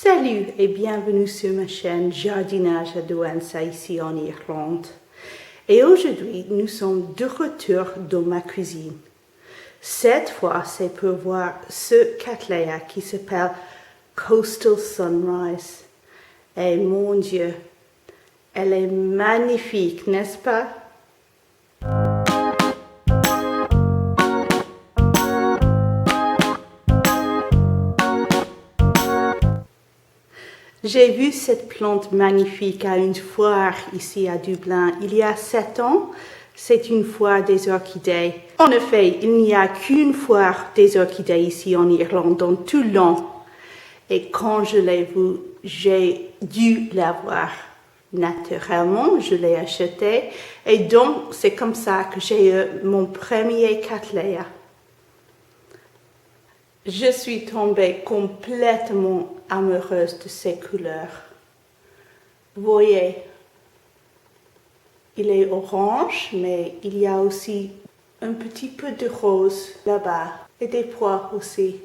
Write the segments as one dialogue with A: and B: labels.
A: Salut et bienvenue sur ma chaîne Jardinage à Douentza ici en Irlande. Et aujourd'hui, nous sommes de retour dans ma cuisine. Cette fois, c'est pour voir ce cattleya qui s'appelle Coastal Sunrise. Et mon Dieu, elle est magnifique, n'est-ce pas? J'ai vu cette plante magnifique à une foire ici à Dublin il y a 7 ans. C'est une foire des orchidées. En effet, il n'y a qu'une foire des orchidées ici en Irlande dans tout l'an. Et quand je l'ai vue, j'ai dû l'avoir. Naturellement, je l'ai acheté. Et donc, c'est comme ça que j'ai eu mon premier cattleya. Je suis tombée complètement amoureuse de ses couleurs. Vous voyez, il est orange, mais il y a aussi un petit peu de rose là-bas et des pois aussi.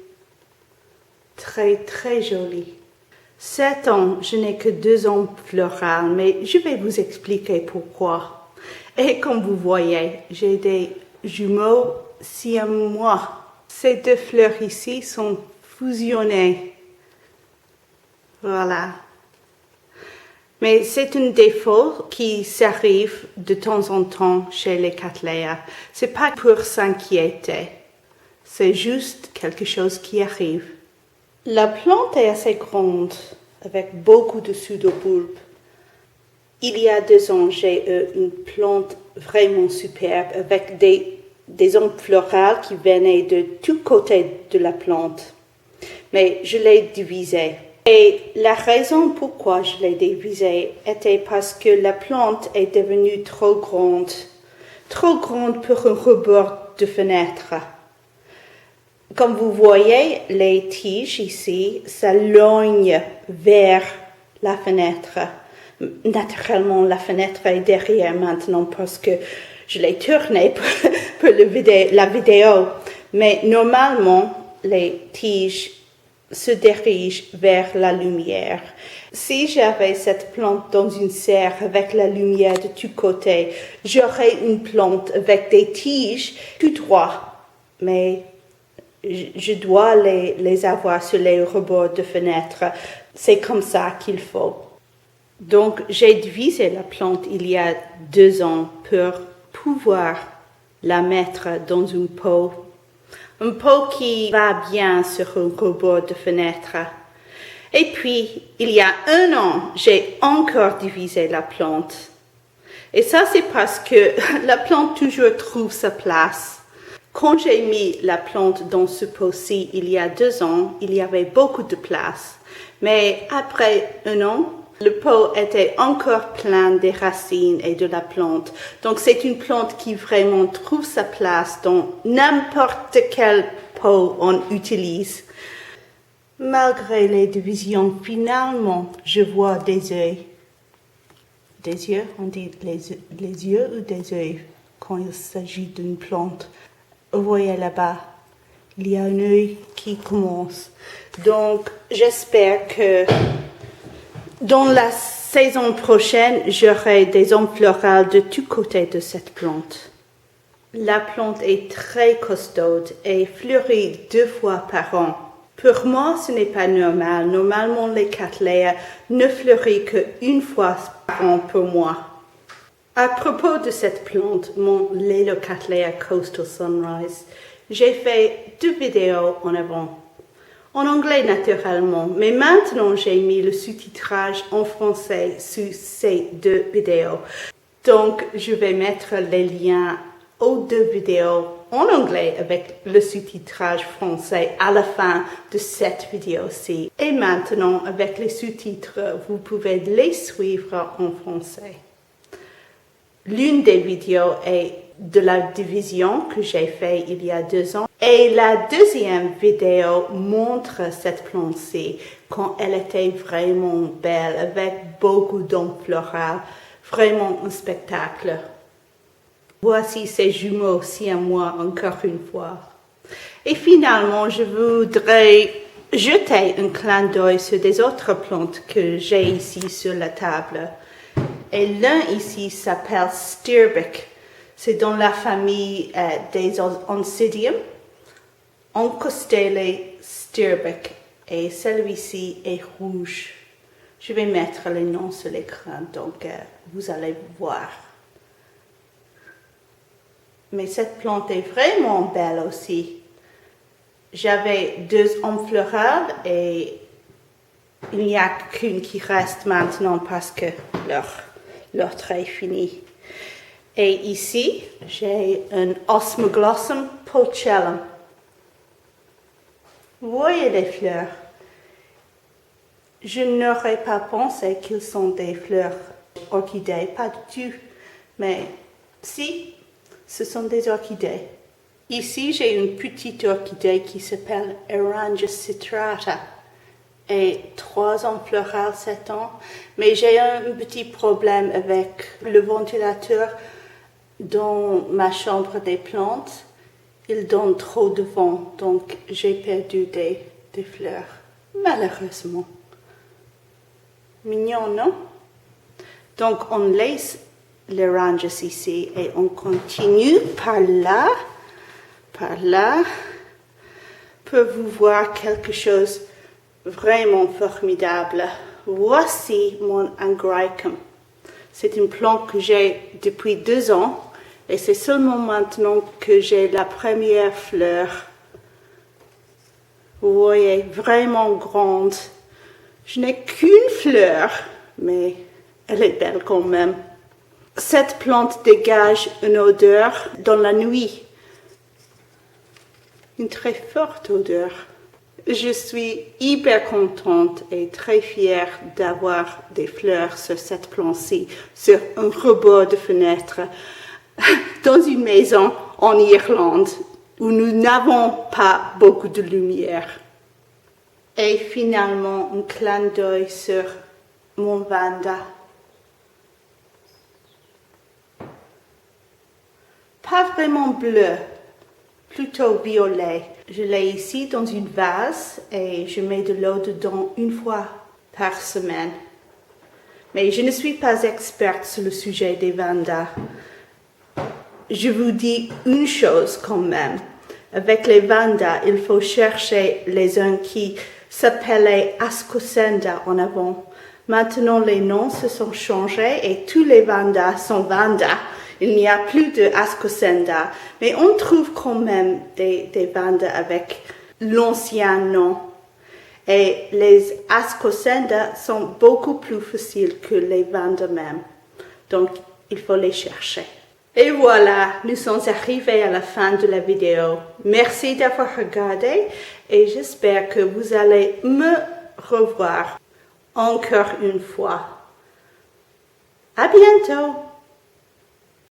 A: Très, très joli. 7 ans, je n'ai que 2 ans florales, mais je vais vous expliquer pourquoi. Et comme vous voyez, j'ai des jumeaux siamois. Ces 2 fleurs ici sont fusionnées. Voilà. Mais c'est un défaut qui s'arrive de temps en temps chez les cattleyas. C'est pas pour s'inquiéter. C'est juste quelque chose qui arrive. La plante est assez grande, avec beaucoup de pseudobulbes. Il y a 2 ans, j'ai eu une plante vraiment superbe avec des ombres florales qui venaient de tous côtés de la plante. Mais je l'ai divisée. Et la raison pourquoi je l'ai divisée était parce que la plante est devenue trop grande pour un rebord de fenêtre. Comme vous voyez, les tiges ici s'éloignent vers la fenêtre. Naturellement, la fenêtre est derrière maintenant parce que je l'ai tournée pour la vidéo. Mais normalement, les tiges se dirigent vers la lumière. Si j'avais cette plante dans une serre avec la lumière de tous côtés, j'aurais une plante avec des tiges tout droit. Mais je dois les avoir sur les rebords de fenêtre. C'est comme ça qu'il faut. Donc, j'ai divisé la plante il y a 2 ans pour pouvoir la mettre dans un pot qui va bien sur un rebord de fenêtre. Et puis, il y a 1 an, j'ai encore divisé la plante. Et ça, c'est parce que la plante toujours trouve sa place. Quand j'ai mis la plante dans ce pot-ci il y a 2 ans, il y avait beaucoup de place. Mais après 1 an, le pot était encore plein des racines et de la plante. Donc, c'est une plante qui vraiment trouve sa place dans n'importe quel pot on utilise. Malgré les divisions, finalement, je vois des œufs. Des yeux, on dit les yeux ou des œufs quand il s'agit d'une plante. Vous voyez là-bas, il y a un œil qui commence. Donc, j'espère que dans la saison prochaine, j'aurai des ombres florales de tous côtés de cette plante. La plante est très costaude et fleurit 2 fois par an. Pour moi, ce n'est pas normal. Normalement, les cattleyas ne fleurissent qu'1 fois par an pour moi. À propos de cette plante, mon Lelo Cattleya Coastal Sunrise, j'ai fait 2 vidéos en avant. En anglais naturellement, mais maintenant j'ai mis le sous-titrage en français sur ces 2 vidéos. Donc je vais mettre les liens aux 2 vidéos en anglais avec le sous-titrage français à la fin de cette vidéo-ci. Et maintenant, avec les sous-titres, vous pouvez les suivre en français. L'une des vidéos est de la division que j'ai fait il y a 2 ans. Et la deuxième vidéo montre cette plante-ci quand elle était vraiment belle, avec beaucoup d'ombres florales. Vraiment un spectacle. Voici ces jumeaux siamois encore une fois. Et finalement, je voudrais jeter un clin d'œil sur des autres plantes que j'ai ici sur la table. Et l'un ici s'appelle Steerbeck. C'est dans la famille des Oncidium. Oncostele Steerbeck. Et celui-ci est rouge. Je vais mettre les noms sur l'écran, donc vous allez voir. Mais cette plante est vraiment belle aussi. J'avais 2 enfleurades et il n'y a qu'une qui reste maintenant parce que l'autre est fini. Et ici, j'ai un Osmoglossum pulchellum. Vous voyez les fleurs? Je n'aurais pas pensé qu'ils sont des fleurs orchidées, pas du tout. Mais si, ce sont des orchidées. Ici, j'ai une petite orchidée qui s'appelle Eranga citrata et 3 enfleurades cette année. Mais j'ai un petit problème avec le ventilateur dans ma chambre des plantes. Il donne trop de vent, donc j'ai perdu des fleurs, malheureusement. Mignon, non? Donc, on laisse les ranges ici et on continue par là, pour vous voir quelque chose vraiment formidable. Voici mon Angræcum. C'est une plante que j'ai depuis 2 ans et c'est seulement maintenant que j'ai la première fleur. Vous voyez, vraiment grande. Je n'ai qu'une fleur, mais elle est belle quand même. Cette plante dégage une odeur dans la nuit. Une très forte odeur. Je suis hyper contente et très fière d'avoir des fleurs sur cette plante-ci, sur un rebord de fenêtre, dans une maison en Irlande où nous n'avons pas beaucoup de lumière. Et finalement, un clin d'œil sur mon Vanda. Pas vraiment bleu, plutôt violet. Je l'ai ici dans une vase et je mets de l'eau dedans 1 fois par semaine. Mais je ne suis pas experte sur le sujet des Vandas. Je vous dis une chose quand même. Avec les Vandas, il faut chercher les uns qui s'appelaient Ascocenda en avant. Maintenant, les noms se sont changés et tous les Vandas sont Vandas. Il n'y a plus de Ascocenda, mais on trouve quand même des Vandas avec l'ancien nom. Et les Ascocenda sont beaucoup plus faciles que les Vandas même. Donc, il faut les chercher. Et voilà, nous sommes arrivés à la fin de la vidéo. Merci d'avoir regardé et j'espère que vous allez me revoir encore une fois. À bientôt!